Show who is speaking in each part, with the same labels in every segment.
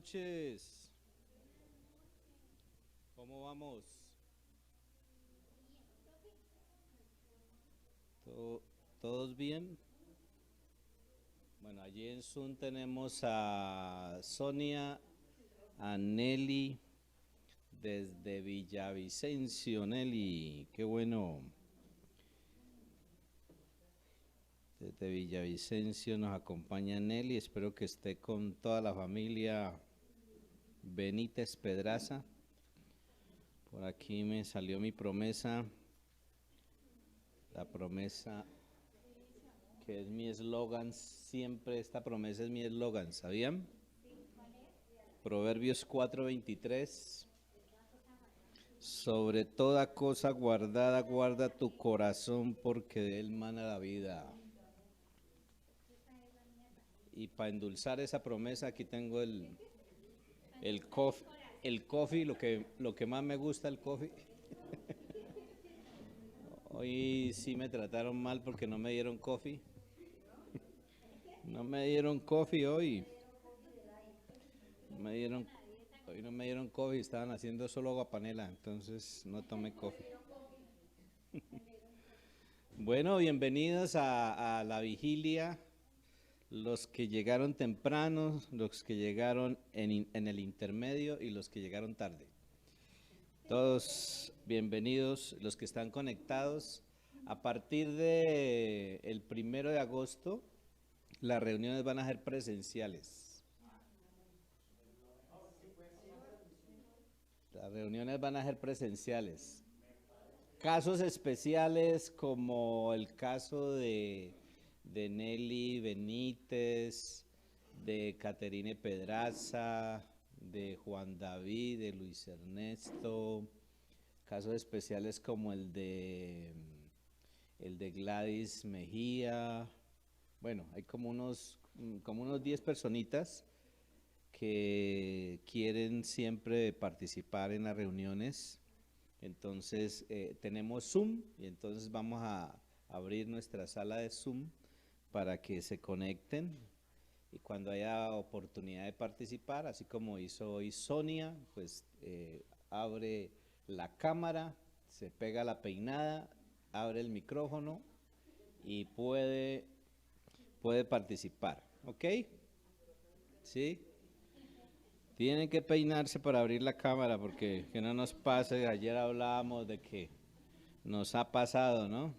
Speaker 1: noches. ¿Cómo vamos? ¿Todos bien? Bueno, allí en Zoom tenemos a Sonia, a Nelly, desde Villavicencio. Nelly, qué bueno. Desde Villavicencio nos acompaña Nelly. Espero que esté con toda la familia Benítez Pedraza. Por aquí me salió mi promesa. La promesa que es mi eslogan, siempre esta promesa es mi eslogan, ¿sabían? Proverbios 4:23. Sobre toda cosa guardada, guarda tu corazón porque de él mana la vida. Y para endulzar esa promesa, aquí tengo el coffee, lo que más me gusta el coffee. Hoy sí me trataron mal porque no me dieron coffee. No me dieron coffee hoy. Hoy no me dieron coffee, estaban haciendo solo aguapanela, entonces no tomé coffee. Bueno, bienvenidos a la vigilia. Los que llegaron temprano, los que llegaron en el intermedio y los que llegaron tarde. Todos bienvenidos, los que están conectados. A partir de el 1 de agosto, las reuniones van a ser presenciales. Las reuniones van a ser presenciales. Casos especiales como el caso de Nelly Benítez, de Caterine Pedraza, de Juan David, de Luis Ernesto, casos especiales como el de Gladys Mejía. Bueno, hay como unos 10 personitas que quieren siempre participar en las reuniones. Entonces tenemos Zoom y entonces vamos a abrir nuestra sala de Zoom para que se conecten y cuando haya oportunidad de participar, así como hizo hoy Sonia, pues abre la cámara, se pega la peinada, abre el micrófono y puede participar, ¿ok? ¿Sí? Tienen que peinarse para abrir la cámara porque que no nos pase, ayer hablábamos de que nos ha pasado, ¿no?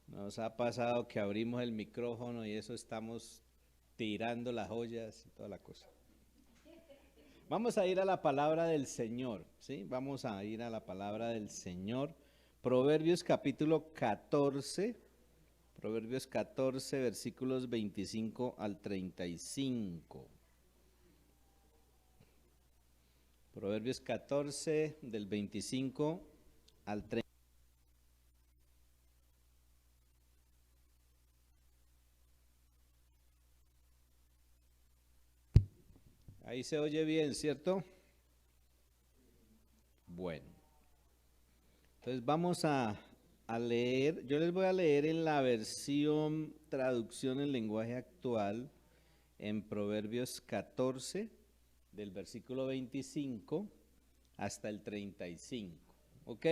Speaker 1: Nos ha pasado que abrimos el micrófono y eso estamos tirando las joyas y toda la cosa. Vamos a ir a la palabra del Señor, ¿sí? Vamos a ir a la palabra del Señor. Proverbios capítulo 14, Proverbios 14, versículos 25 al 35. Proverbios 14, del 25 al 30. Ahí se oye bien, ¿cierto? Bueno, entonces vamos a leer. Yo les voy a leer en la versión traducción en lenguaje actual, en Proverbios 14, del versículo 25 hasta el 35. ¿Ok?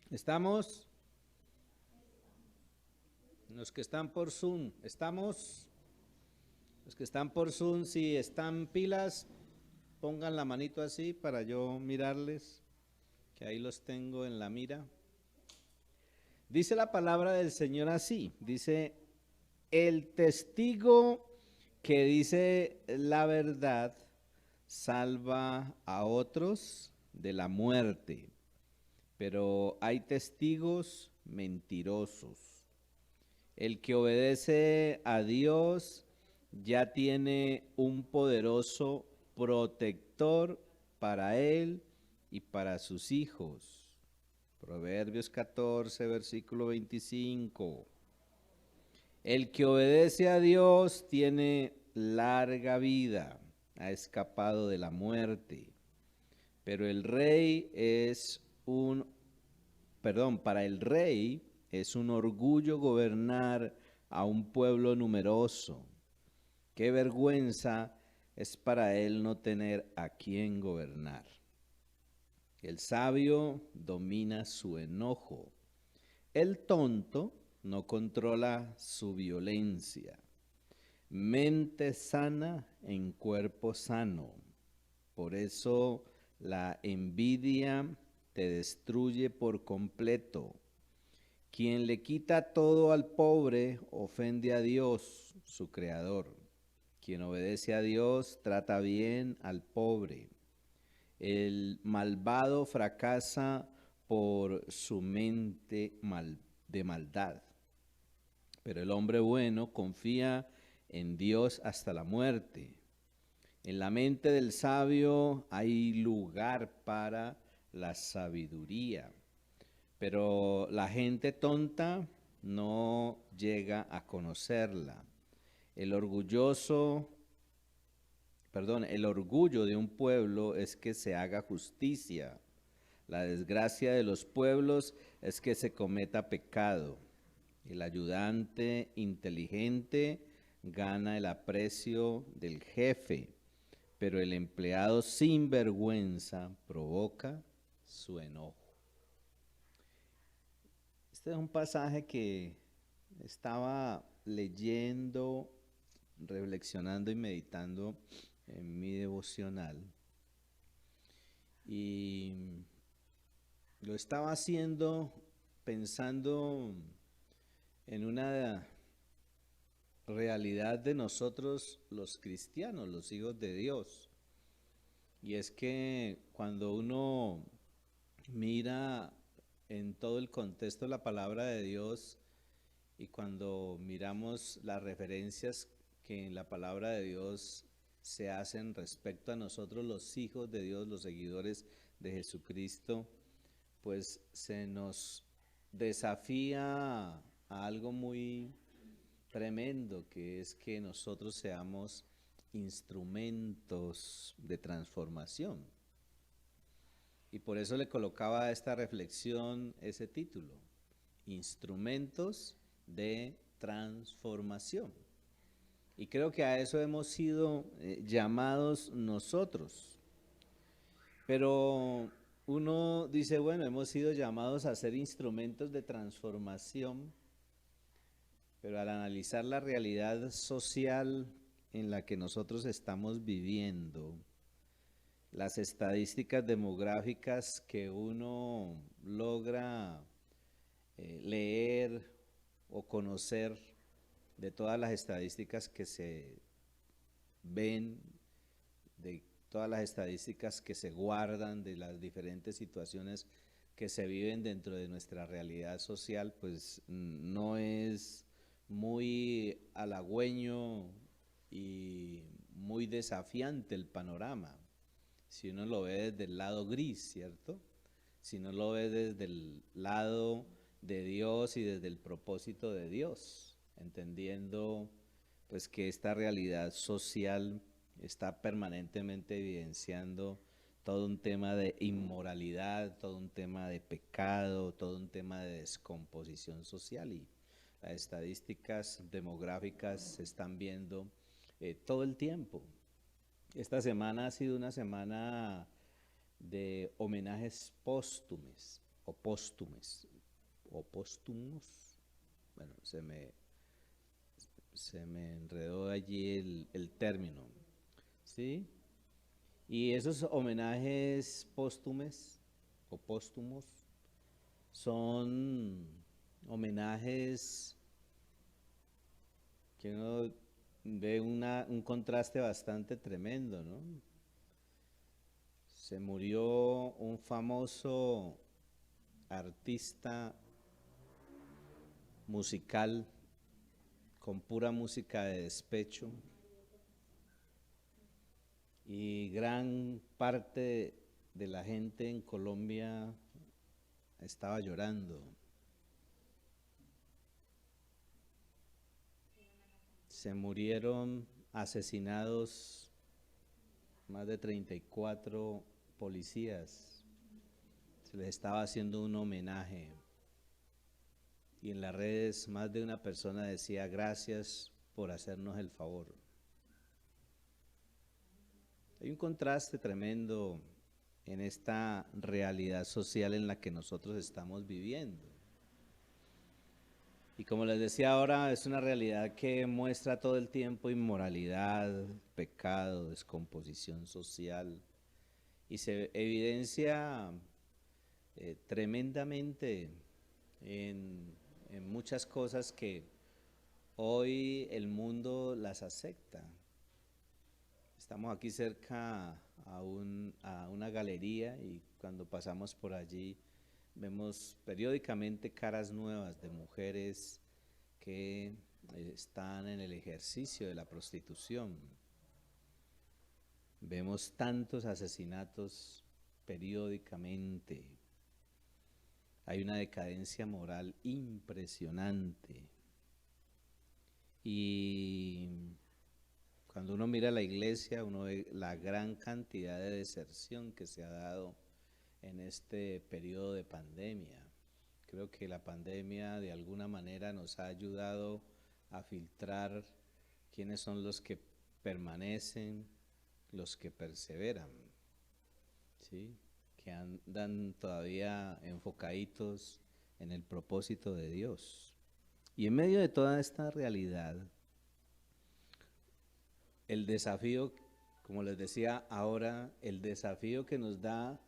Speaker 1: ¿Estamos? Los que están por Zoom, ¿estamos? Los que están por Zoom, si están pilas, pongan la manito así para yo mirarles, que ahí los tengo en la mira. Dice la palabra del Señor así, dice, el testigo que dice la verdad salva a otros de la muerte, pero hay testigos mentirosos. El que obedece a Dios ya tiene un poderoso protector para él y para sus hijos. Proverbios 14, versículo 25. El que obedece a Dios tiene larga vida, ha escapado de la muerte. Pero para el rey es un orgullo gobernar a un pueblo numeroso. Qué vergüenza es para él no tener a quién gobernar. El sabio domina su enojo. El tonto no controla su violencia. Mente sana en cuerpo sano. Por eso la envidia te destruye por completo. Quien le quita todo al pobre ofende a Dios, su creador. Quien obedece a Dios trata bien al pobre. El malvado fracasa por su mente de maldad, pero el hombre bueno confía en Dios hasta la muerte. En la mente del sabio hay lugar para la sabiduría, pero la gente tonta no llega a conocerla. El orgulloso, el orgullo de un pueblo es que se haga justicia. La desgracia de los pueblos es que se cometa pecado. El ayudante inteligente gana el aprecio del jefe, pero el empleado sin vergüenza provoca su enojo. Este es un pasaje que estaba leyendo, reflexionando y meditando en mi devocional. Y lo estaba haciendo pensando en una realidad de nosotros los cristianos, los hijos de Dios. Y es que cuando uno mira en todo el contexto la palabra de Dios y cuando miramos las referencias que en la palabra de Dios se hacen respecto a nosotros los hijos de Dios, los seguidores de Jesucristo, pues se nos desafía a algo muy tremendo, que es que nosotros seamos instrumentos de transformación. Y por eso le colocaba a esta reflexión ese título, Instrumentos de Transformación. Y creo que a eso hemos sido llamados nosotros. Pero uno dice, bueno, hemos sido llamados a ser instrumentos de transformación, pero al analizar la realidad social en la que nosotros estamos viviendo, las estadísticas demográficas que uno logra leer o conocer de todas las estadísticas que se ven, de todas las estadísticas que se guardan, de las diferentes situaciones que se viven dentro de nuestra realidad social, pues no es muy halagüeño y muy desafiante el panorama. Si uno lo ve desde el lado gris, ¿cierto? Si uno lo ve desde el lado de Dios y desde el propósito de Dios, entendiendo pues que esta realidad social está permanentemente evidenciando todo un tema de inmoralidad, todo un tema de pecado, todo un tema de descomposición social, y las estadísticas demográficas se están viendo todo el tiempo. Esta semana ha sido una semana de homenajes póstumes o póstumos. Bueno, se me enredó allí el término, ¿sí? Y esos homenajes póstumes o póstumos son homenajes que uno ve un contraste bastante tremendo, ¿no? Se murió un famoso artista musical con pura música de despecho, y gran parte de la gente en Colombia estaba llorando. Se murieron asesinados más de 34 policías. Se les estaba haciendo un homenaje. Y en las redes más de una persona decía, gracias por hacernos el favor. Hay un contraste tremendo en esta realidad social en la que nosotros estamos viviendo. Y como les decía ahora, es una realidad que muestra todo el tiempo inmoralidad, pecado, descomposición social y se evidencia tremendamente en muchas cosas que hoy el mundo las acepta. Estamos aquí cerca a una galería y cuando pasamos por allí vemos periódicamente caras nuevas de mujeres que están en el ejercicio de la prostitución. Vemos tantos asesinatos periódicamente. Hay una decadencia moral impresionante. Y cuando uno mira la iglesia, uno ve la gran cantidad de deserción que se ha dado en este periodo de pandemia. Creo que la pandemia de alguna manera nos ha ayudado a filtrar quiénes son los que permanecen, los que perseveran, ¿sí? Que andan todavía enfocaditos en el propósito de Dios. Y en medio de toda esta realidad, el desafío, como les decía ahora, el desafío que nos da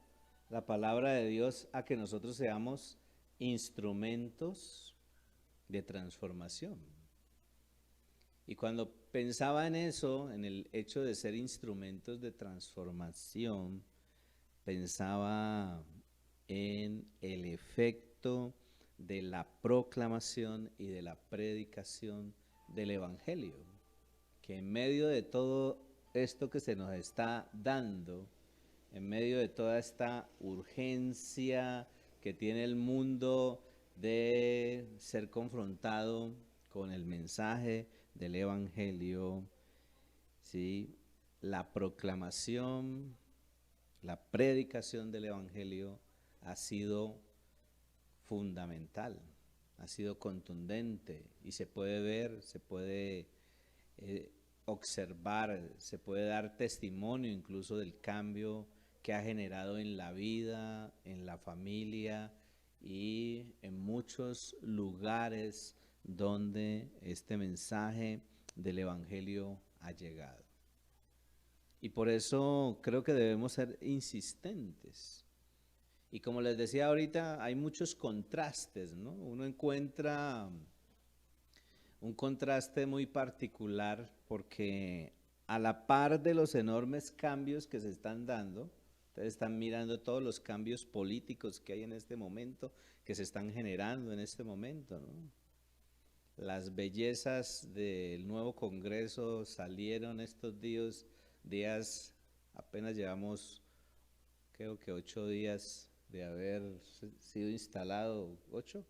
Speaker 1: la palabra de Dios a que nosotros seamos instrumentos de transformación. Y cuando pensaba en eso, en el hecho de ser instrumentos de transformación, pensaba en el efecto de la proclamación y de la predicación del Evangelio, que en medio de todo esto que se nos está dando, en medio de toda esta urgencia que tiene el mundo de ser confrontado con el mensaje del Evangelio, ¿sí? La proclamación, la predicación del Evangelio ha sido fundamental, ha sido contundente y se puede ver, se puede observar, se puede dar testimonio incluso del cambio que ha generado en la vida, en la familia y en muchos lugares donde este mensaje del Evangelio ha llegado. Y por eso creo que debemos ser insistentes. Y como les decía ahorita, hay muchos contrastes, ¿no? Uno encuentra un contraste muy particular porque a la par de los enormes cambios que se están dando, ustedes están mirando todos los cambios políticos que hay en este momento, que se están generando en este momento, ¿no? Las bellezas del nuevo Congreso salieron estos días, apenas llevamos creo que 8 días de haber sido instalado, 8,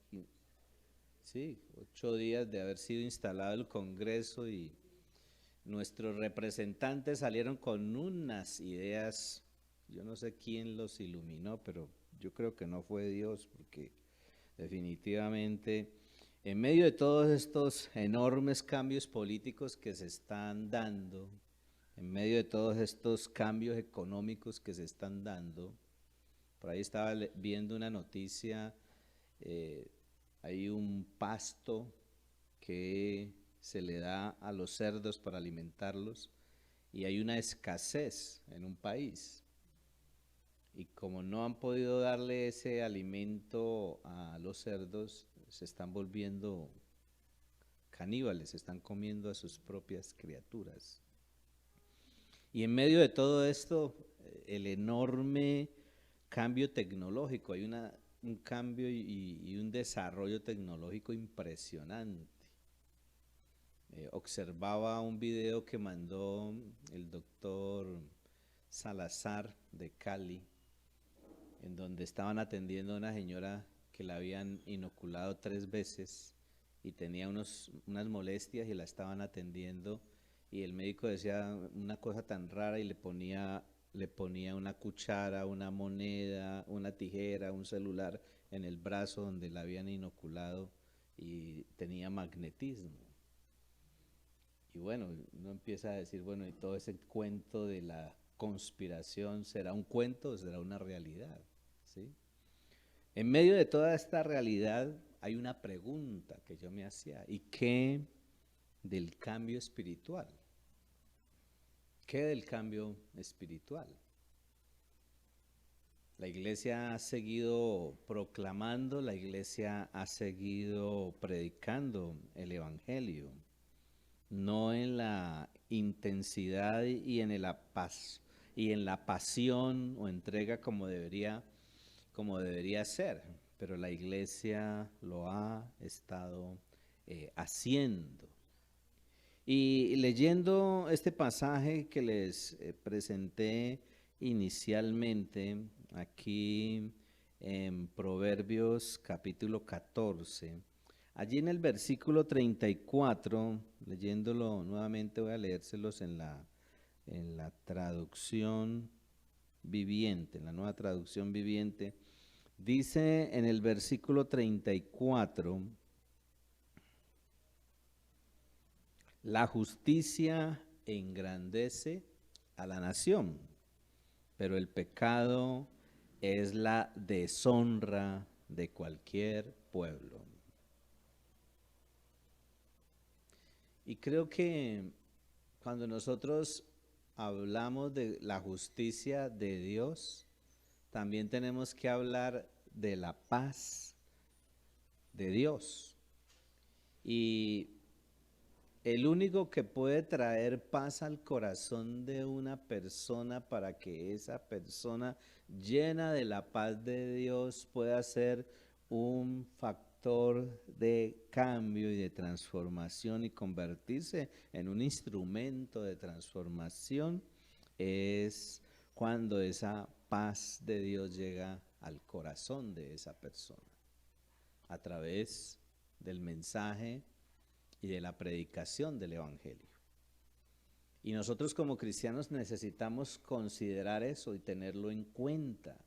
Speaker 1: sí, 8 días de haber sido instalado el Congreso y nuestros representantes salieron con unas ideas, yo no sé quién los iluminó, pero yo creo que no fue Dios, porque definitivamente en medio de todos estos enormes cambios políticos que se están dando, en medio de todos estos cambios económicos que se están dando, por ahí estaba viendo una noticia, hay un pasto que se le da a los cerdos para alimentarlos y hay una escasez en un país. Y como no han podido darle ese alimento a los cerdos, se están volviendo caníbales, se están comiendo a sus propias criaturas. Y en medio de todo esto, el enorme cambio tecnológico, hay un cambio y un desarrollo tecnológico impresionante. Observaba un video que mandó el doctor Salazar de Cali, en donde estaban atendiendo a una señora que la habían inoculado 3 veces y tenía unas molestias y la estaban atendiendo y el médico decía una cosa tan rara y le ponía una cuchara, una moneda, una tijera, un celular en el brazo donde la habían inoculado y tenía magnetismo. Y bueno, uno empieza a decir, bueno, y todo ese cuento de la conspiración, será un cuento o será una realidad, ¿sí? En medio de toda esta realidad hay una pregunta que yo me hacía, ¿y qué del cambio espiritual? ¿Qué del cambio espiritual? La iglesia ha seguido proclamando, la iglesia ha seguido predicando el evangelio, no en la intensidad y en la pasión o entrega como debería ser, pero la iglesia lo ha estado haciendo. Y leyendo este pasaje que les presenté inicialmente, aquí en Proverbios capítulo 14, allí en el versículo 34, leyéndolo nuevamente, voy a leérselos en la traducción viviente, en la nueva traducción viviente, dice en el versículo 34, la justicia engrandece a la nación, pero el pecado es la deshonra de cualquier pueblo. Y creo que cuando nosotros hablamos de la justicia de Dios, también tenemos que hablar de la paz de Dios. Y el único que puede traer paz al corazón de una persona para que esa persona llena de la paz de Dios pueda ser un factor de cambio y de transformación y convertirse en un instrumento de transformación es cuando esa paz de Dios llega al corazón de esa persona a través del mensaje y de la predicación del evangelio. Y nosotros como cristianos necesitamos considerar eso y tenerlo en cuenta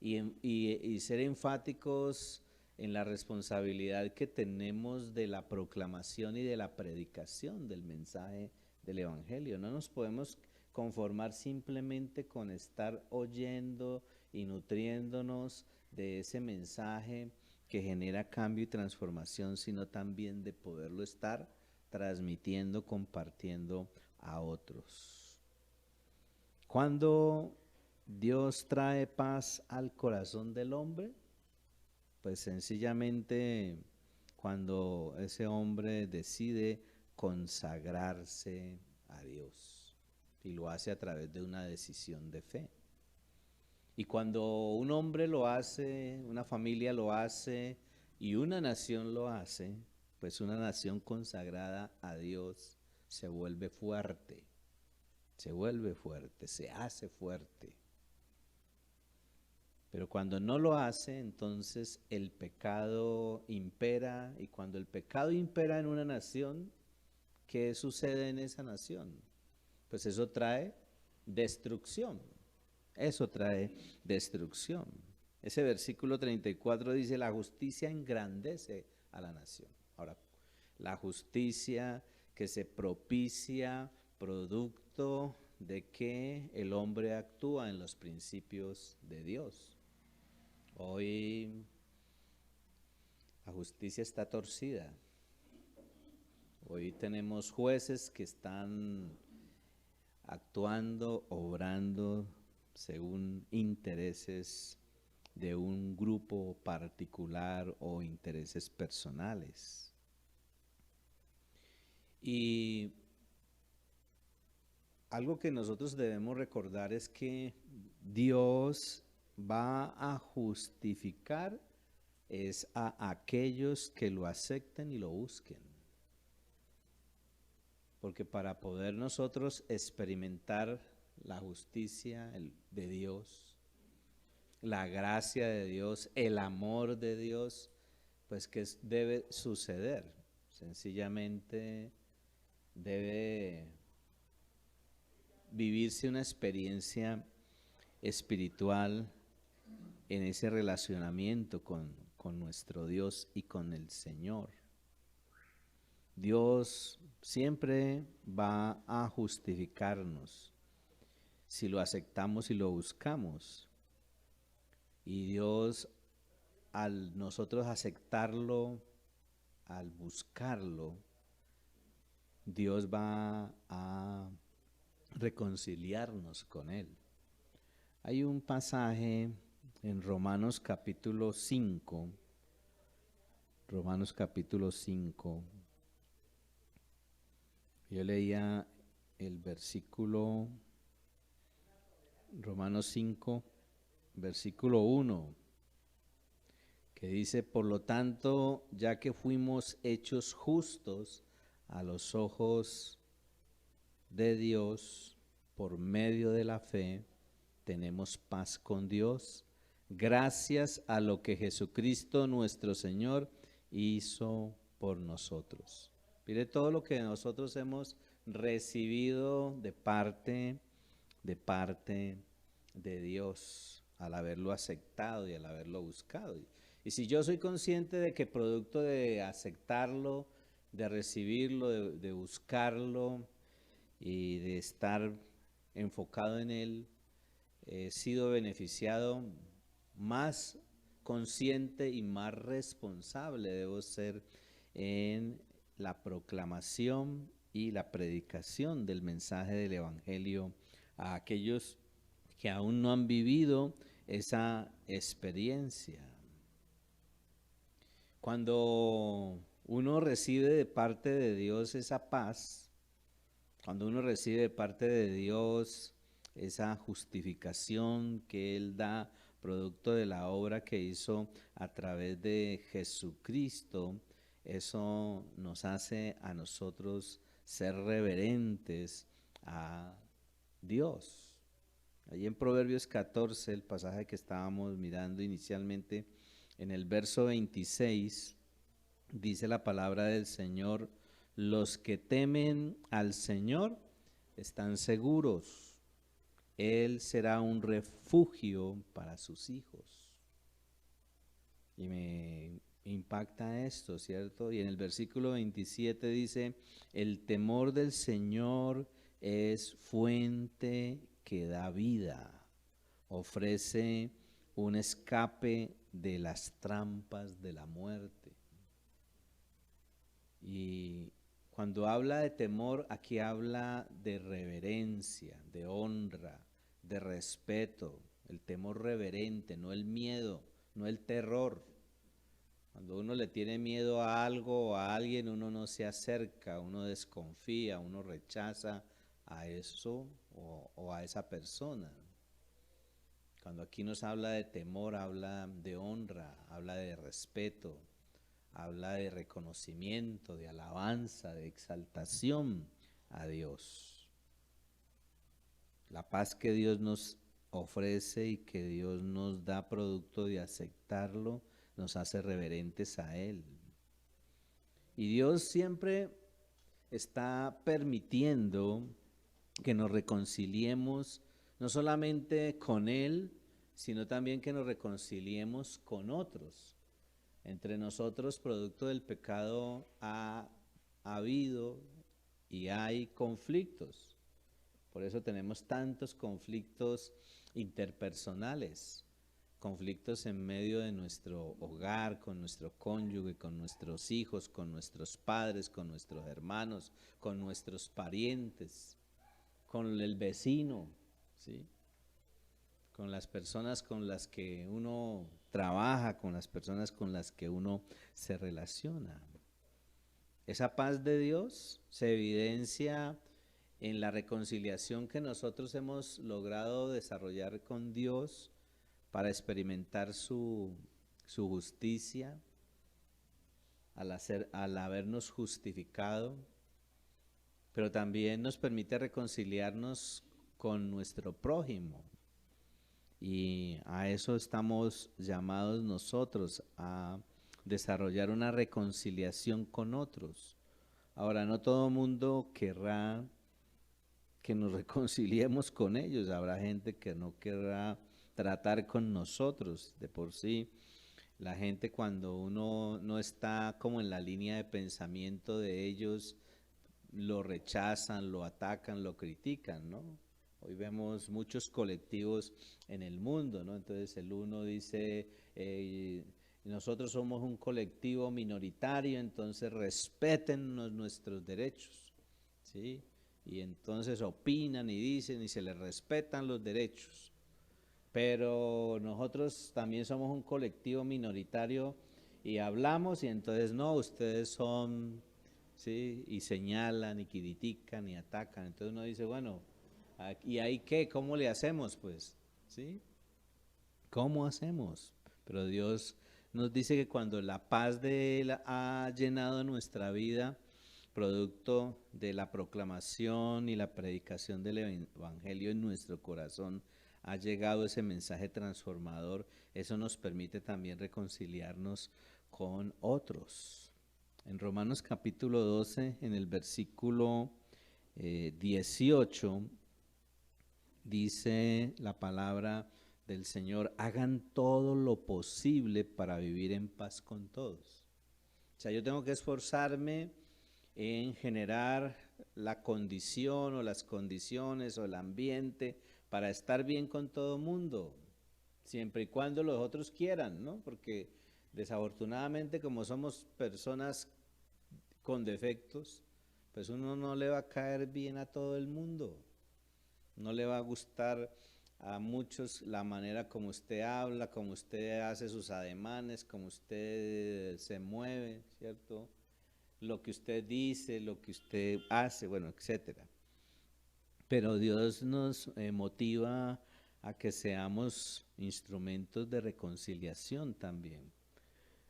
Speaker 1: y ser enfáticos en la responsabilidad que tenemos de la proclamación y de la predicación del mensaje del evangelio. No nos podemos conformar simplemente con estar oyendo y nutriéndonos de ese mensaje que genera cambio y transformación, sino también de poderlo estar transmitiendo, compartiendo a otros. Cuando Dios trae paz al corazón del hombre, pues sencillamente cuando ese hombre decide consagrarse a Dios y lo hace a través de una decisión de fe. Y cuando un hombre lo hace, una familia lo hace y una nación lo hace, pues una nación consagrada a Dios se vuelve fuerte, se hace fuerte. Pero cuando no lo hace, entonces el pecado impera, y cuando el pecado impera en una nación, ¿qué sucede en esa nación? Pues eso trae destrucción. Eso trae destrucción. Ese versículo 34 dice, la justicia engrandece a la nación. Ahora, la justicia que se propicia producto de que el hombre actúa en los principios de Dios. Hoy la justicia está torcida. Hoy tenemos jueces que están actuando, obrando según intereses de un grupo particular o intereses personales. Y algo que nosotros debemos recordar es que Dios va a justificar es a aquellos que lo acepten y lo busquen. Porque para poder nosotros experimentar la justicia de Dios, la gracia de Dios, el amor de Dios, pues ¿qué debe suceder? Sencillamente debe vivirse una experiencia espiritual en ese relacionamiento con nuestro Dios y con el Señor. Dios siempre va a justificarnos. si lo aceptamos y lo buscamos. Y Dios, al nosotros aceptarlo, al buscarlo, Dios va a reconciliarnos con Él. Hay un pasaje en Romanos capítulo 5, Romanos capítulo 5. Yo leía el versículo, Romanos 5, versículo 1, que dice: por lo tanto, ya que fuimos hechos justos a los ojos de Dios por medio de la fe, tenemos paz con Dios, gracias a lo que Jesucristo nuestro Señor hizo por nosotros. Mire todo lo que nosotros hemos recibido de parte de Dios al haberlo aceptado y al haberlo buscado. Y si yo soy consciente de que producto de aceptarlo, de recibirlo, de buscarlo y de estar enfocado en él, he sido beneficiado, más consciente y más responsable debo ser en la proclamación y la predicación del mensaje del Evangelio a aquellos que aún no han vivido esa experiencia. Cuando uno recibe de parte de Dios esa paz, cuando uno recibe de parte de Dios esa justificación que Él da producto de la obra que hizo a través de Jesucristo, eso nos hace a nosotros ser reverentes a Dios. Allí en Proverbios 14, el pasaje que estábamos mirando inicialmente, en el verso 26, dice la palabra del Señor: los que temen al Señor están seguros, Él será un refugio para sus hijos. Y me impacta esto, ¿cierto? Y en el versículo 27 dice: el temor del Señor es fuente que da vida, ofrece un escape de las trampas de la muerte. Y cuando habla de temor, aquí habla de reverencia, de honra, de respeto, el temor reverente, no el miedo, no el terror. Cuando uno le tiene miedo a algo o a alguien, uno no se acerca, uno desconfía, uno rechaza a eso o a esa persona. Cuando aquí nos habla de temor, habla de honra, habla de respeto, habla de reconocimiento, de alabanza, de exaltación a Dios. La paz que Dios nos ofrece y que Dios nos da producto de aceptarlo, nos hace reverentes a Él. Y Dios siempre está permitiendo que nos reconciliemos, no solamente con Él, sino también que nos reconciliemos con otros. Entre nosotros, producto del pecado, ha habido y hay conflictos. Por eso tenemos tantos conflictos interpersonales, conflictos en medio de nuestro hogar, con nuestro cónyuge, con nuestros hijos, con nuestros padres, con nuestros hermanos, con nuestros parientes, con el vecino, ¿sí? Con las personas con las que uno trabaja, con las personas con las que uno se relaciona. Esa paz de Dios se evidencia en la reconciliación que nosotros hemos logrado desarrollar con Dios para experimentar su justicia, al habernos justificado, pero también nos permite reconciliarnos con nuestro prójimo. Y a eso estamos llamados nosotros, a desarrollar una reconciliación con otros. Ahora, no todo mundo querrá que nos reconciliemos con ellos. Habrá gente que no querrá tratar con nosotros. De por sí, la gente, cuando uno no está como en la línea de pensamiento de ellos, lo rechazan, lo atacan, lo critican, ¿no? Hoy vemos muchos colectivos en el mundo, ¿no? Entonces el uno dice, nosotros somos un colectivo minoritario, entonces respétennos nuestros derechos, ¿sí? Y entonces opinan y dicen y se les respetan los derechos. Pero nosotros también somos un colectivo minoritario y hablamos y entonces no, ustedes son, ¿sí? Y señalan y critican y atacan. Entonces uno dice, bueno, ¿y ahí qué? ¿Cómo le hacemos? Pues, ¿sí? ¿Cómo hacemos? Pero Dios nos dice que cuando la paz de Él ha llenado nuestra vida, producto de la proclamación y la predicación del Evangelio en nuestro corazón, ha llegado ese mensaje transformador, eso nos permite también reconciliarnos con otros. En Romanos capítulo 12, en el versículo 18, dice la palabra del Señor, hagan todo lo posible para vivir en paz con todos. O sea, yo tengo que esforzarme en generar la condición o las condiciones o el ambiente para estar bien con todo el mundo, siempre y cuando los otros quieran, ¿no? Porque desafortunadamente como somos personas con defectos, pues uno no le va a caer bien a todo el mundo. No le va a gustar a muchos la manera como usted habla, como usted hace sus ademanes, como usted se mueve, ¿cierto? Lo que usted dice, lo que usted hace, bueno, etcétera. Pero Dios nos motiva a que seamos instrumentos de reconciliación también,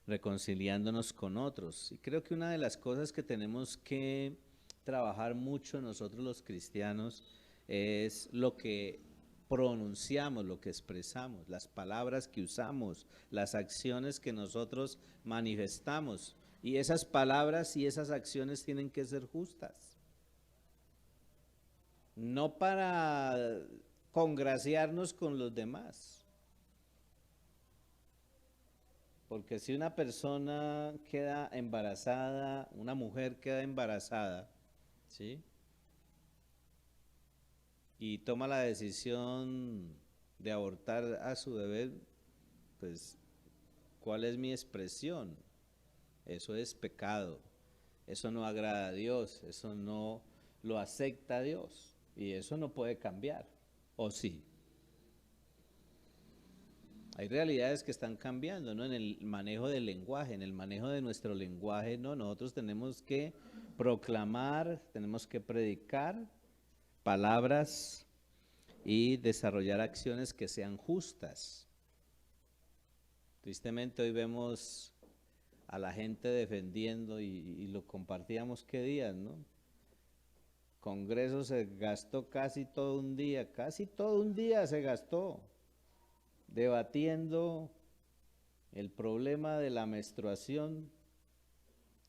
Speaker 1: reconciliándonos con otros. Y creo que una de las cosas que tenemos que trabajar mucho nosotros los cristianos es lo que pronunciamos, lo que expresamos, las palabras que usamos, las acciones que nosotros manifestamos. Y esas palabras y esas acciones tienen que ser justas. No para congraciarnos con los demás. Porque si una persona queda embarazada, una mujer queda embarazada, ¿sí? Y toma la decisión de abortar a su bebé, pues, ¿cuál es mi expresión? Eso es pecado, eso no agrada a Dios, eso no lo acepta a Dios y eso no puede cambiar, ¿o sí? Hay realidades que están cambiando, ¿no? En el manejo del lenguaje, en el manejo de nuestro lenguaje, ¿no? Nosotros tenemos que proclamar, tenemos que predicar palabras y desarrollar acciones que sean justas. Tristemente hoy vemos a la gente defendiendo y lo compartíamos qué días, ¿no? Congreso se gastó casi todo un día se gastó debatiendo el problema de la menstruación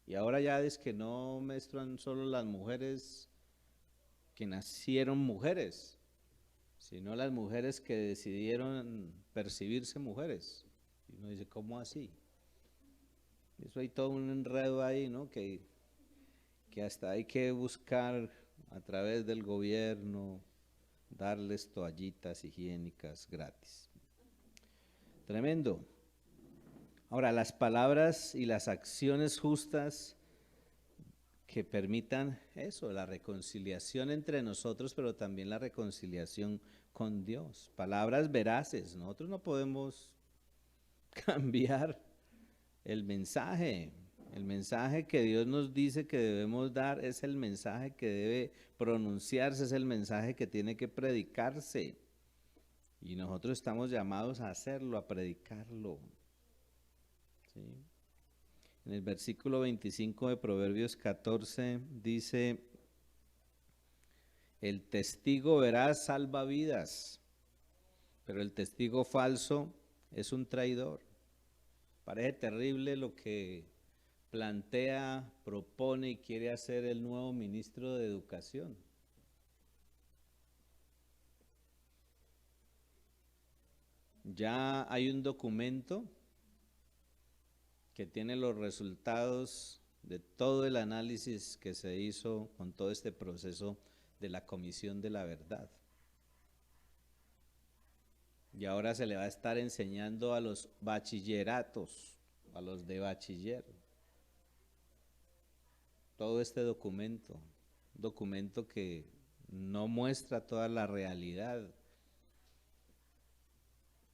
Speaker 1: y ahora ya es que no menstruan solo las mujeres que nacieron mujeres, sino las mujeres que decidieron percibirse mujeres. Y uno dice, ¿cómo así? Eso hay todo un enredo ahí, ¿no? Que hasta hay que buscar a través del gobierno darles toallitas higiénicas gratis. Tremendo. Ahora, las palabras y las acciones justas que permitan eso, la reconciliación entre nosotros, pero también la reconciliación con Dios. Palabras veraces. Nosotros no podemos cambiar el mensaje. El mensaje que Dios nos dice que debemos dar es el mensaje que debe pronunciarse, es el mensaje que tiene que predicarse. Y nosotros estamos llamados a hacerlo, a predicarlo. ¿Sí? En el versículo 25 de Proverbios 14 dice, el testigo veraz salva vidas, pero el testigo falso es un traidor. Parece terrible lo que plantea, propone y quiere hacer el nuevo ministro de Educación. Ya hay un documento que tiene los resultados de todo el análisis que se hizo con todo este proceso de la Comisión de la Verdad. Y ahora se le va a estar enseñando a los bachilleratos, a los de bachiller, todo este documento, documento que no muestra toda la realidad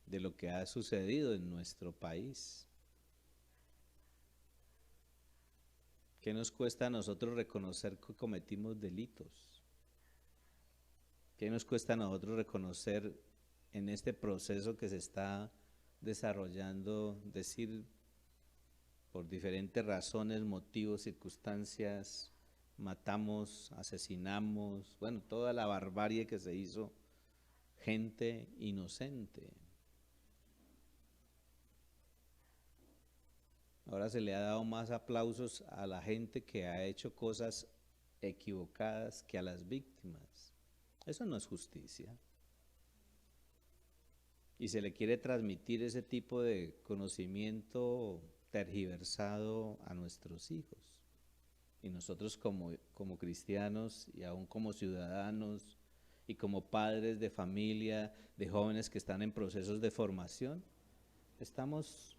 Speaker 1: de lo que ha sucedido en nuestro país. ¿Qué nos cuesta a nosotros reconocer que cometimos delitos? ¿Qué nos cuesta a nosotros reconocer en este proceso que se está desarrollando, decir por diferentes razones, motivos, circunstancias, matamos, asesinamos, bueno, toda la barbarie que se hizo, gente inocente? Ahora se le ha dado más aplausos a la gente que ha hecho cosas equivocadas que a las víctimas. Eso no es justicia. Y se le quiere transmitir ese tipo de conocimiento tergiversado a nuestros hijos. Y nosotros como cristianos y aún como ciudadanos y como padres de familia, de jóvenes que están en procesos de formación, estamos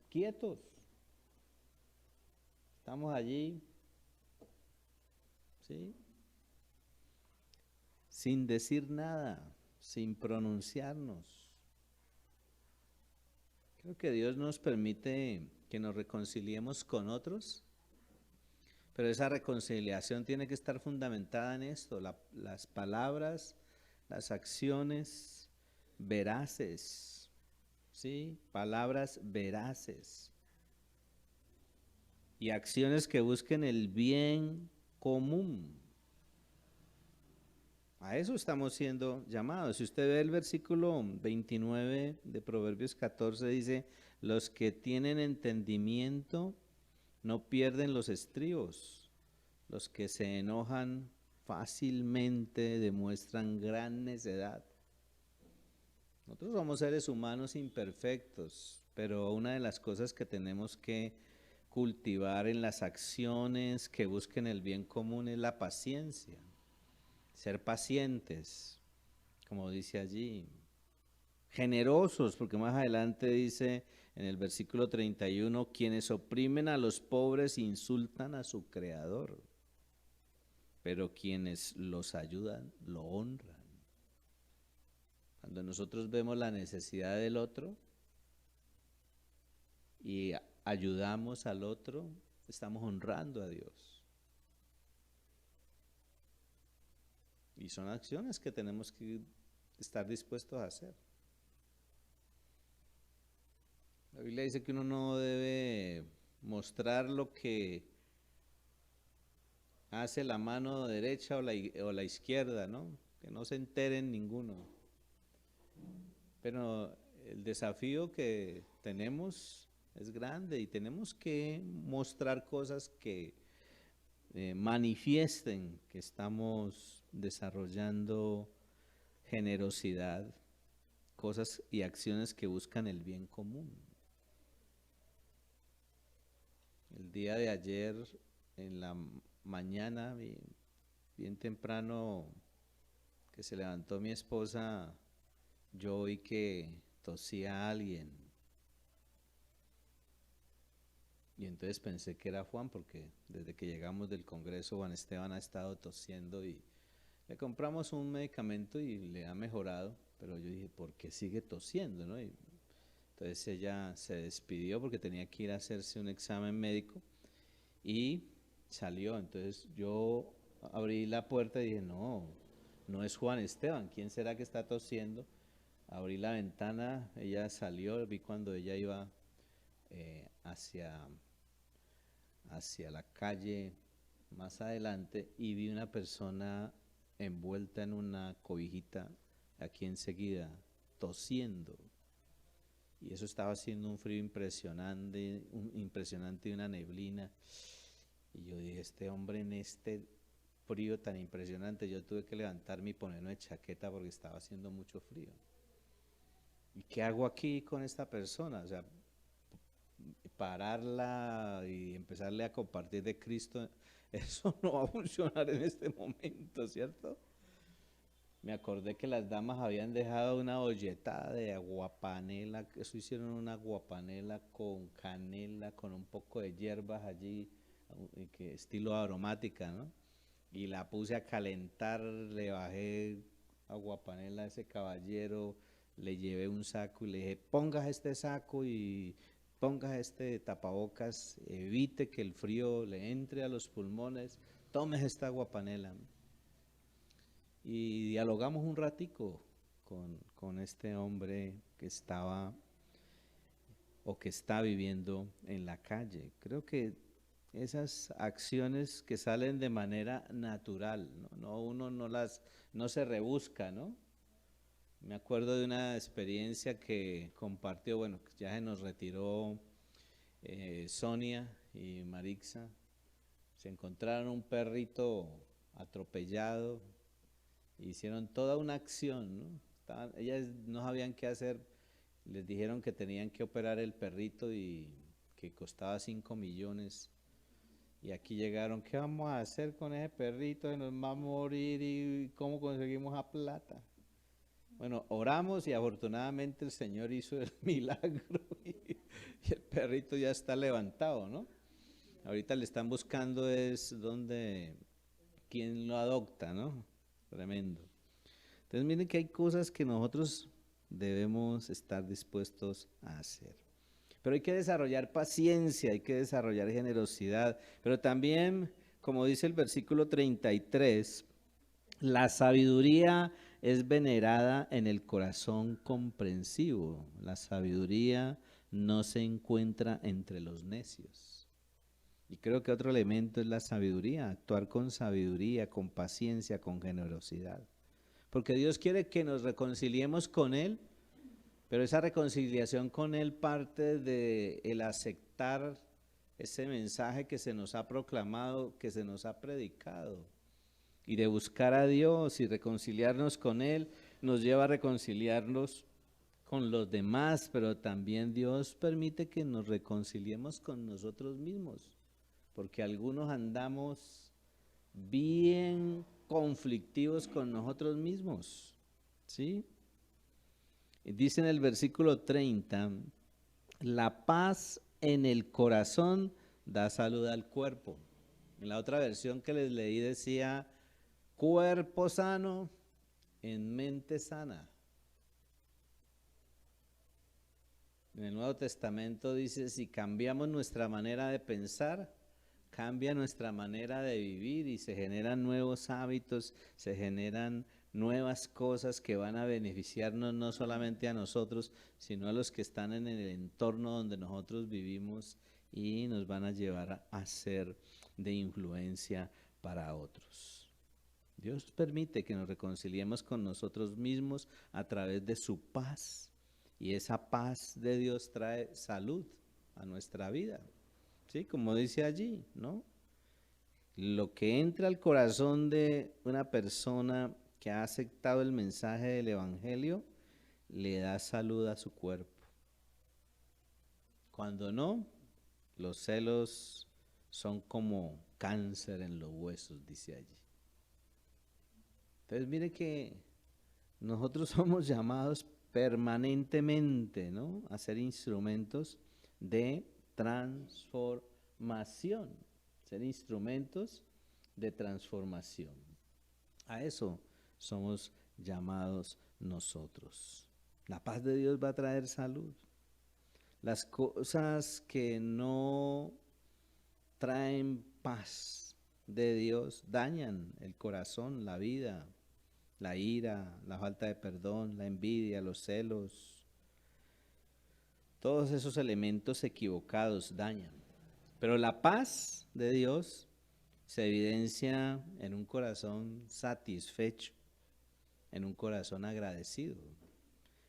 Speaker 1: quietos. Estamos allí, ¿sí? Sin decir nada, sin pronunciarnos. Creo que Dios nos permite que nos reconciliemos con otros, pero esa reconciliación tiene que estar fundamentada en esto, las palabras, las acciones veraces, ¿sí? Palabras veraces y acciones que busquen el bien común. A eso estamos siendo llamados. Si usted ve el versículo 29 de Proverbios 14, dice, los que tienen entendimiento no pierden los estribos, los que se enojan fácilmente demuestran gran necedad. Nosotros somos seres humanos imperfectos, pero una de las cosas que tenemos que cultivar en las acciones que busquen el bien común es la paciencia. Ser pacientes, como dice allí, generosos, porque más adelante dice en el versículo 31, quienes oprimen a los pobres insultan a su creador, pero quienes los ayudan lo honran. Cuando nosotros vemos la necesidad del otro y ayudamos al otro, estamos honrando a Dios. Y son acciones que tenemos que estar dispuestos a hacer. La Biblia dice que uno no debe mostrar lo que hace la mano derecha o la izquierda, ¿no? Que no se enteren ninguno. Pero el desafío que tenemos es grande y tenemos que mostrar cosas que manifiesten que estamos desarrollando generosidad, cosas y acciones que buscan el bien común. El día de ayer, en la mañana, bien temprano, que se levantó mi esposa, yo oí que tosía a alguien. Y entonces pensé que era Juan, porque desde que llegamos del Congreso, Juan Esteban ha estado tosiendo y le compramos un medicamento y le ha mejorado, pero yo dije, ¿por qué sigue tosiendo, no? Y entonces ella se despidió porque tenía que ir a hacerse un examen médico y salió. Entonces yo abrí la puerta y dije, no, no es Juan Esteban, ¿quién será que está tosiendo? Abrí la ventana, ella salió, vi cuando ella iba hacia la calle más adelante y vi una persona envuelta en una cobijita aquí enseguida, tosiendo. Y eso estaba haciendo un frío impresionante, impresionante y una neblina. Y yo dije, este hombre en este frío tan impresionante, yo tuve que levantarme y ponerme chaqueta porque estaba haciendo mucho frío. ¿Y qué hago aquí con esta persona? O sea, pararla y empezarle a compartir de Cristo, eso no va a funcionar en este momento, ¿cierto? me acordé que las damas habían dejado una olletada de aguapanela, eso hicieron una aguapanela con canela, con un poco de hierbas allí, que estilo aromática, ¿no? Y la puse a calentar, le bajé aguapanela a ese caballero, le llevé un saco y le dije, pongas este saco y pongas este tapabocas, evite que el frío le entre a los pulmones, tomes esta aguapanela. Y dialogamos un ratico con este hombre que estaba o que está viviendo en la calle. Creo que esas acciones que salen de manera natural, uno no se rebusca, ¿no? Me acuerdo de una experiencia que compartió, bueno, ya se nos retiró Sonia y Marixa. Se encontraron un perrito atropellado, hicieron toda una acción, ¿no? Ellas no sabían qué hacer, les dijeron que tenían que operar el perrito y que costaba 5 millones. Y aquí llegaron, ¿qué vamos a hacer con ese perrito? Se nos va a morir y cómo conseguimos la plata. Bueno, oramos y afortunadamente el Señor hizo el milagro y el perrito ya está levantado, ¿no? Ahorita le están buscando es donde, quién lo adopta, ¿no? Tremendo. Entonces miren que hay cosas que nosotros debemos estar dispuestos a hacer. Pero hay que desarrollar paciencia, hay que desarrollar generosidad, pero también, como dice el versículo 33, la sabiduría es venerada en el corazón comprensivo. La sabiduría no se encuentra entre los necios. Y creo que otro elemento es la sabiduría, actuar con sabiduría, con paciencia, con generosidad. Porque Dios quiere que nos reconciliemos con Él, pero esa reconciliación con Él parte de el aceptar ese mensaje que se nos ha proclamado, que se nos ha predicado. Y de buscar a Dios y reconciliarnos con Él, nos lleva a reconciliarnos con los demás, pero también Dios permite que nos reconciliemos con nosotros mismos, porque algunos andamos bien conflictivos con nosotros mismos, ¿sí? Dice en el versículo 30, la paz en el corazón da salud al cuerpo. En la otra versión que les leí decía, cuerpo sano en mente sana. En el Nuevo Testamento dice, si cambiamos nuestra manera de pensar, cambia nuestra manera de vivir y se generan nuevos hábitos, se generan nuevas cosas que van a beneficiarnos no solamente a nosotros, sino a los que están en el entorno donde nosotros vivimos y nos van a llevar a ser de influencia para otros. Dios permite que nos reconciliemos con nosotros mismos a través de su paz y esa paz de Dios trae salud a nuestra vida. Sí, como dice allí, ¿no? Lo que entra al corazón de una persona que ha aceptado el mensaje del Evangelio, le da salud a su cuerpo. Cuando no, los celos son como cáncer en los huesos, dice allí. Entonces mire que nosotros somos llamados permanentemente, ¿no?, a ser instrumentos de transformación, ser instrumentos de transformación. A eso somos llamados nosotros. La paz de Dios va a traer salud. Las cosas que no traen paz de Dios dañan el corazón, la vida, la ira, la falta de perdón, la envidia, los celos. Todos esos elementos equivocados dañan. Pero la paz de Dios se evidencia en un corazón satisfecho, en un corazón agradecido.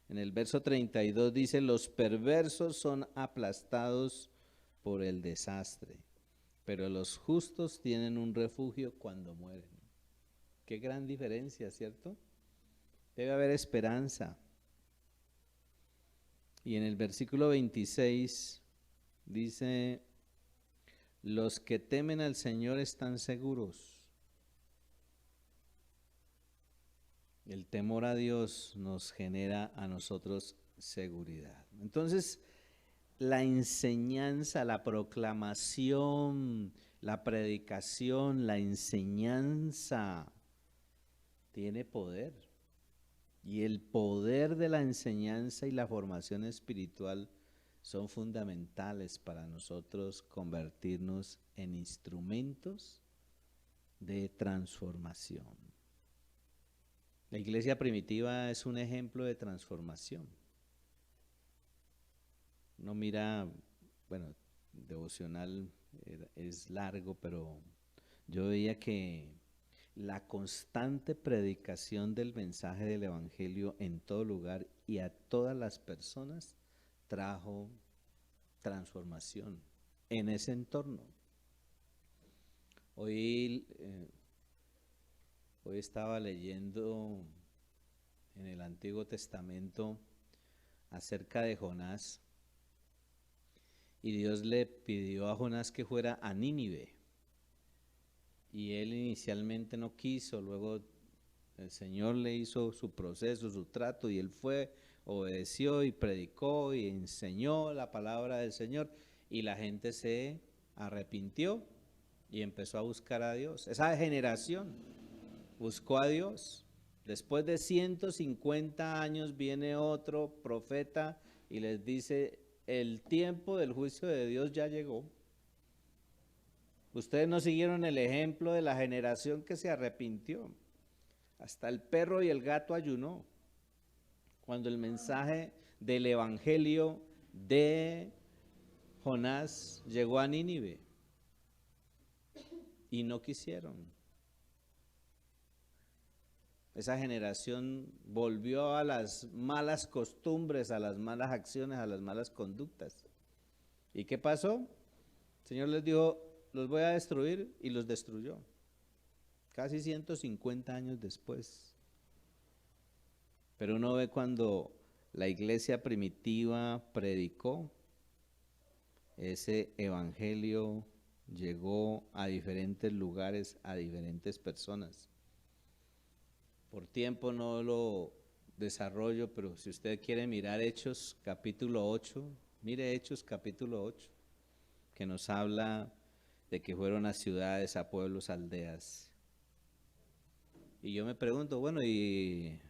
Speaker 1: En el verso 32 dice, los perversos son aplastados por el desastre, pero los justos tienen un refugio cuando mueren. Qué gran diferencia, ¿cierto? Debe haber esperanza. Y en el versículo 26 dice, los que temen al Señor están seguros. El temor a Dios nos genera a nosotros seguridad. Entonces, la enseñanza, la proclamación, la predicación, la enseñanza tiene poder. Y el poder de la enseñanza y la formación espiritual son fundamentales para nosotros convertirnos en instrumentos de transformación. La iglesia primitiva es un ejemplo de transformación. Uno mira, bueno, devocional es largo, pero yo veía que la constante predicación del mensaje del Evangelio en todo lugar y a todas las personas trajo transformación en ese entorno. Hoy estaba leyendo en el Antiguo Testamento acerca de Jonás y Dios le pidió a Jonás que fuera a Nínive y él inicialmente no quiso, luego el Señor le hizo su proceso, su trato y él fue, obedeció y predicó y enseñó la palabra del Señor y la gente se arrepintió y empezó a buscar a Dios. Esa generación buscó a Dios. Después de 150 años viene otro profeta y les dice, el tiempo del juicio de Dios ya llegó. Ustedes no siguieron el ejemplo de la generación que se arrepintió. Hasta el perro y el gato ayunó. Cuando el mensaje del evangelio de Jonás llegó a Nínive y no quisieron. Esa generación volvió a las malas costumbres, a las malas acciones, a las malas conductas. ¿Y qué pasó? El Señor les dijo, los voy a destruir y los destruyó. Casi 150 años después. Pero uno ve cuando la iglesia primitiva predicó, ese evangelio llegó a diferentes lugares, a diferentes personas. Por tiempo no lo desarrollo, pero si usted quiere mirar Hechos capítulo 8, mire Hechos capítulo 8, que nos habla de que fueron a ciudades, a pueblos, aldeas. Y yo me pregunto, bueno, ¿y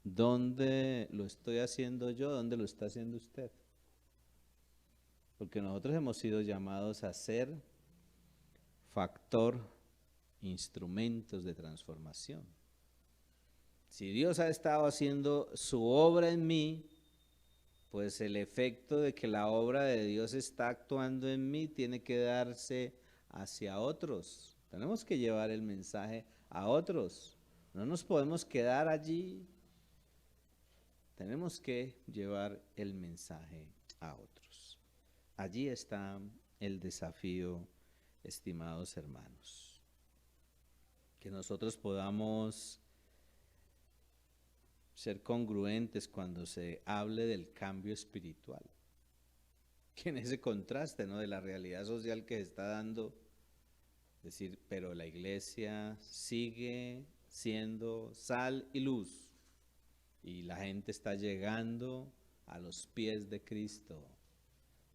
Speaker 1: dónde lo estoy haciendo yo? ¿Dónde lo está haciendo usted? Porque nosotros hemos sido llamados a ser factor, instrumentos de transformación. Si Dios ha estado haciendo su obra en mí, pues el efecto de que la obra de Dios está actuando en mí tiene que darse hacia otros. Tenemos que llevar el mensaje a otros. No nos podemos quedar allí. Tenemos que llevar el mensaje a otros. Allí está el desafío, estimados hermanos. Que nosotros podamos ser congruentes cuando se hable del cambio espiritual. Que en ese contraste, ¿no?, de la realidad social que se está dando, decir, pero la iglesia sigue siendo sal y luz y la gente está llegando a los pies de Cristo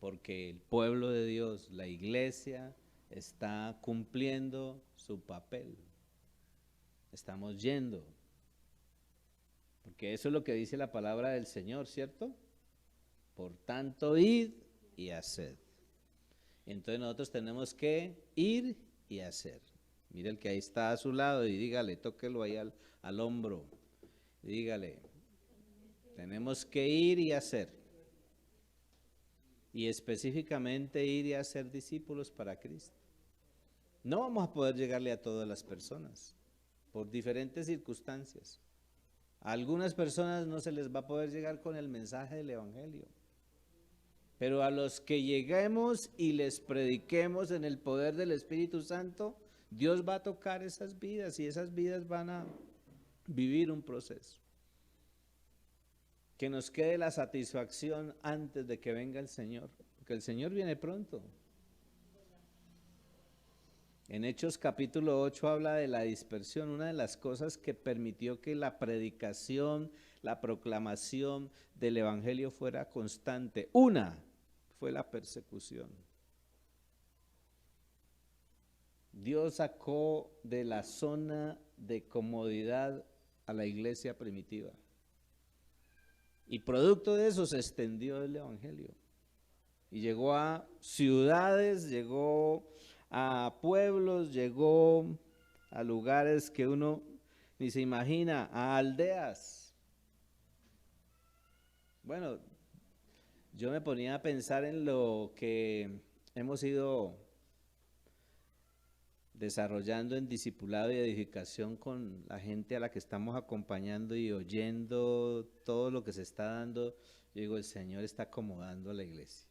Speaker 1: porque el pueblo de Dios, la iglesia, está cumpliendo su papel. Estamos yendo. Porque eso es lo que dice la palabra del Señor, ¿cierto? Por tanto, id y haced. Entonces nosotros tenemos que ir y hacer. Mire el que ahí está a su lado y dígale, tóquelo ahí al hombro. Dígale, tenemos que ir y hacer. Y específicamente ir y hacer discípulos para Cristo. No vamos a poder llegarle a todas las personas por diferentes circunstancias. A algunas personas no se les va a poder llegar con el mensaje del evangelio. Pero a los que lleguemos y les prediquemos en el poder del Espíritu Santo, Dios va a tocar esas vidas y esas vidas van a vivir un proceso. Que nos quede la satisfacción antes de que venga el Señor, porque el Señor viene pronto. En Hechos capítulo 8 habla de la dispersión, una de las cosas que permitió que la predicación, la proclamación del Evangelio fuera constante. Una fue la persecución. Dios sacó de la zona de comodidad a la iglesia primitiva. Y producto de eso se extendió el Evangelio. Y llegó a ciudades, llegó a pueblos, llegó a lugares que uno ni se imagina, a aldeas. Bueno, yo me ponía a pensar en lo que hemos ido desarrollando en discipulado y edificación con la gente a la que estamos acompañando y oyendo todo lo que se está dando. Yo digo, el Señor está acomodando a la iglesia.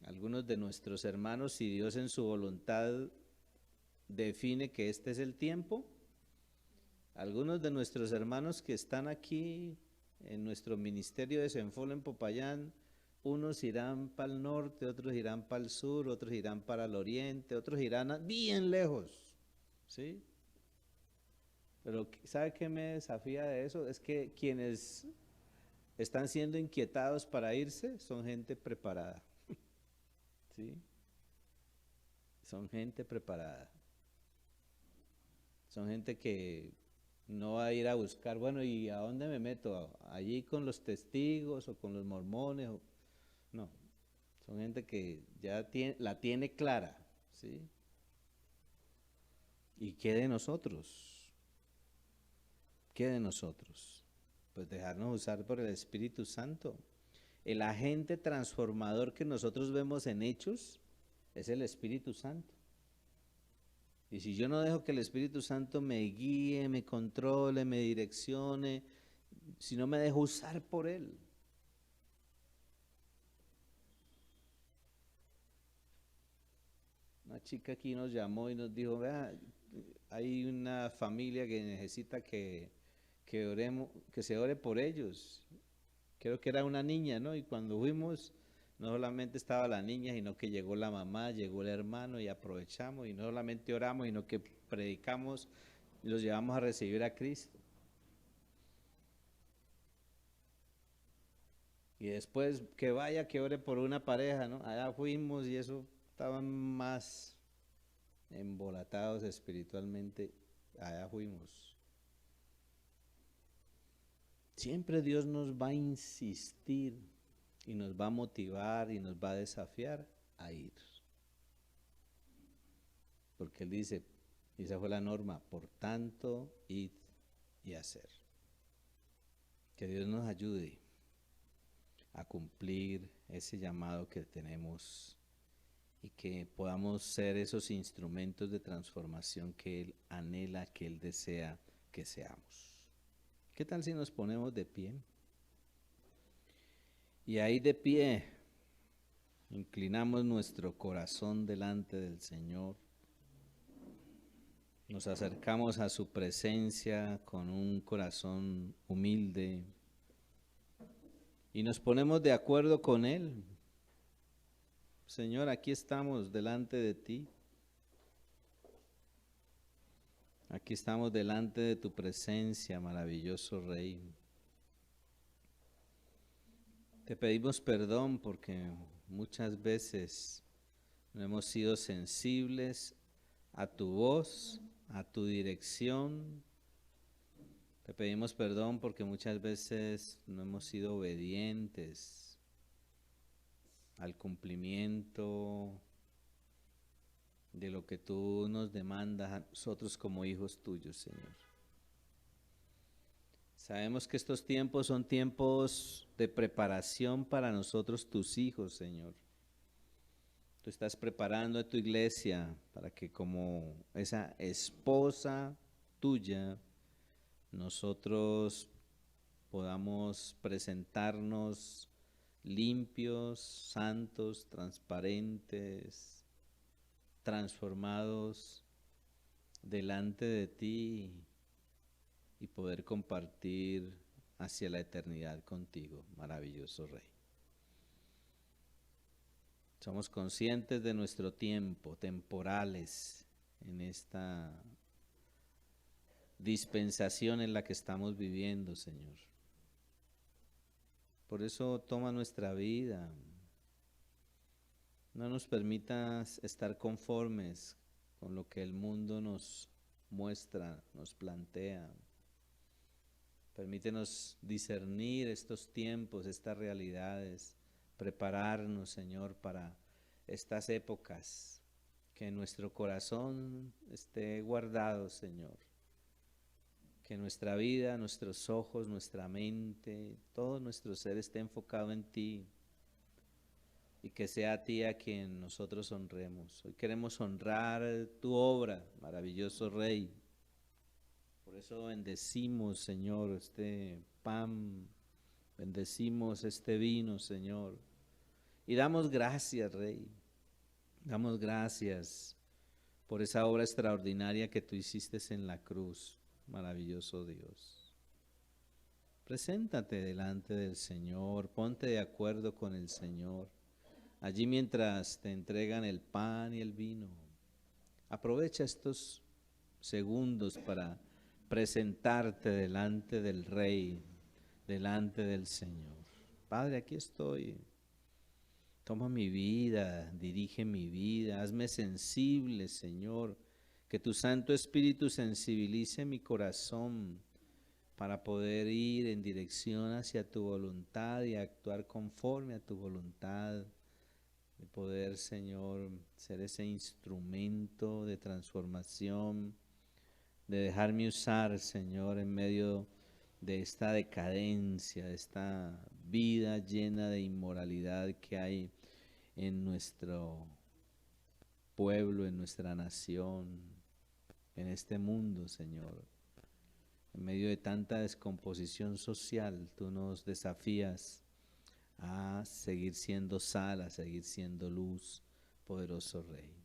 Speaker 1: Algunos de nuestros hermanos, si Dios en su voluntad define que este es el tiempo, algunos de nuestros hermanos que están aquí en nuestro ministerio de Senfol en Popayán, unos irán para el norte, otros irán para el sur, otros irán para el oriente, otros irán bien lejos, ¿sí? Pero ¿sabe qué me desafía de eso? Es que quienes están siendo inquietados para irse son gente preparada, ¿sí? Son gente preparada. Son gente que no va a ir a buscar, bueno, ¿y a dónde me meto? ¿Allí con los testigos o con los mormones? No, son gente que ya la tiene clara, ¿sí? ¿Y qué de nosotros? ¿Qué de nosotros? Pues dejarnos usar por el Espíritu Santo. El agente transformador que nosotros vemos en Hechos es el Espíritu Santo. Y si yo no dejo que el Espíritu Santo me guíe, me controle, me direccione, si no me dejo usar por Él. Una chica aquí nos llamó y nos dijo, vea, hay una familia que necesita que oremos, que se ore por ellos. Creo que era una niña, ¿no? Y cuando fuimos, no solamente estaba la niña, sino que llegó la mamá, llegó el hermano y aprovechamos y no solamente oramos, sino que predicamos y los llevamos a recibir a Cristo. Y después que vaya, que ore por una pareja, ¿no? Allá fuimos y eso estaban más embolatados espiritualmente, allá fuimos. Siempre Dios nos va a insistir y nos va a motivar y nos va a desafiar a ir. Porque Él dice, y esa fue la norma, por tanto, id y hacer. Que Dios nos ayude a cumplir ese llamado que tenemos y que podamos ser esos instrumentos de transformación que Él anhela, que Él desea que seamos. ¿Qué tal si nos ponemos de pie? Y ahí de pie, inclinamos nuestro corazón delante del Señor. Nos acercamos a su presencia con un corazón humilde y nos ponemos de acuerdo con Él. Señor, aquí estamos delante de ti. Aquí estamos delante de tu presencia, maravilloso Rey. Te pedimos perdón porque muchas veces no hemos sido sensibles a tu voz, a tu dirección. Te pedimos perdón porque muchas veces no hemos sido obedientes al cumplimiento de lo que tú nos demandas a nosotros como hijos tuyos, Señor. Sabemos que estos tiempos son tiempos de preparación para nosotros, tus hijos, Señor. Tú estás preparando a tu iglesia para que como esa esposa tuya, nosotros podamos presentarnos limpios, santos, transparentes, transformados delante de ti y poder compartir hacia la eternidad contigo, maravilloso Rey. Somos conscientes de nuestro tiempo, temporales, en esta dispensación en la que estamos viviendo, Señor. Por eso toma nuestra vida. No nos permitas estar conformes con lo que el mundo nos muestra, nos plantea. Permítenos discernir estos tiempos, estas realidades, prepararnos, Señor, para estas épocas, que nuestro corazón esté guardado, Señor, que nuestra vida, nuestros ojos, nuestra mente, todo nuestro ser esté enfocado en ti y que sea a ti a quien nosotros honremos. Hoy queremos honrar tu obra, maravilloso Rey. Por eso bendecimos, Señor, este pan, bendecimos este vino, Señor. Y damos gracias, Rey. Damos gracias por esa obra extraordinaria que tú hiciste en la cruz, maravilloso Dios. Preséntate delante del Señor, ponte de acuerdo con el Señor. Allí mientras te entregan el pan y el vino, aprovecha estos segundos para presentarte delante del Rey, delante del Señor. Padre, aquí estoy. Toma mi vida, dirige mi vida, hazme sensible, Señor. Que tu Santo Espíritu sensibilice mi corazón para poder ir en dirección hacia tu voluntad y actuar conforme a tu voluntad. De poder, Señor, ser ese instrumento de transformación, de dejarme usar, Señor, en medio de esta decadencia, de esta vida llena de inmoralidad que hay en nuestro pueblo, en nuestra nación, en este mundo, Señor. En medio de tanta descomposición social, tú nos desafías a seguir siendo sal, a seguir siendo luz, poderoso Rey.